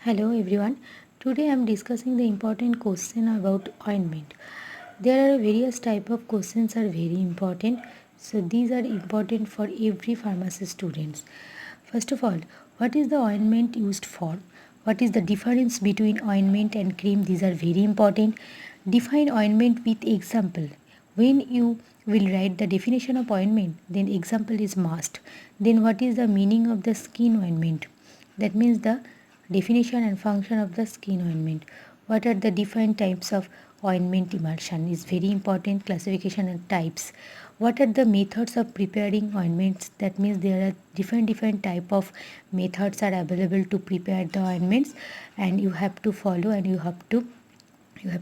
Hello everyone. Today I am discussing the important question about ointment. There are various type of questions are very important. So these are important for every pharmacy students. First of all, what is the ointment used for? What is the difference between ointment and cream? These are very important. Define ointment with example. When you will write the definition of ointment, then example is must. Then what is the meaning of the skin ointment? That means the definition and function of the skin ointment. What are the different types of ointment emulsion is very important. Classification and types. What are the methods of preparing ointments? That means there are different type of methods are available to prepare the ointments, and you have to follow and you have to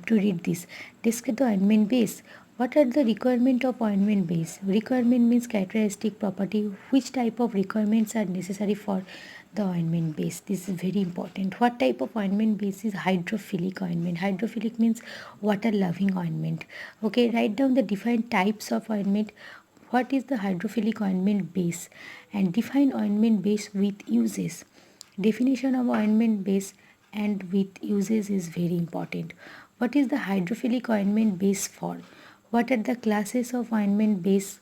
read this. Describe the ointment base. What are the requirement of ointment base? Requirement means characteristic property. Which type of requirements are necessary for the ointment base? This is very important. What type of ointment base is hydrophilic ointment? Hydrophilic means water loving ointment. Okay, write down the different types of ointment. What is the hydrophilic ointment base? And define ointment base with uses. Definition of ointment base and with uses is very important. What is the hydrophilic ointment base for? What are the classes of ointment base?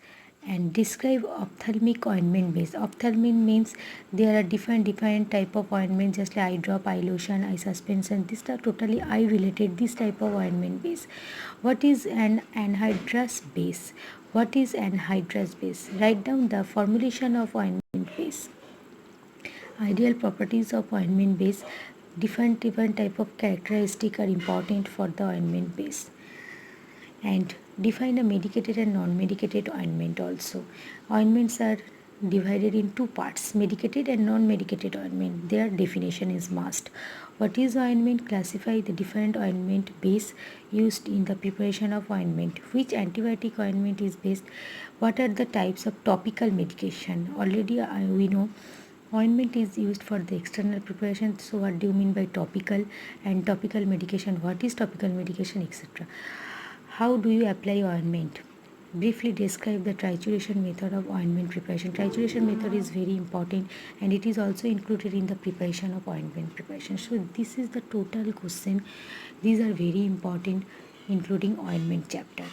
And describe ophthalmic ointment base. Ophthalmic means there are different type of ointment, just like eye drop, eye lotion, eye suspension. These are totally eye related. This type of ointment base. What is an anhydrous base? What is anhydrous base? Write down the formulation of ointment base. Ideal properties of ointment base. Different type of characteristic are important for the ointment base. And define a medicated and non-medicated ointment also. Ointments are divided in two parts, medicated and non-medicated ointment. Their definition is must. What is ointment? Classify the different ointment base used in the preparation of ointment. Which antibiotic ointment is best? What are the types of topical medication? Already we know ointment is used for the external preparation. So what do you mean by topical? And topical medication, what is topical medication, etc. How do you apply ointment? Briefly describe the trituration method of ointment preparation. Trituration method is very important and it is also included in the preparation of ointment preparation. So this is the total question. These are very important, including ointment chapter.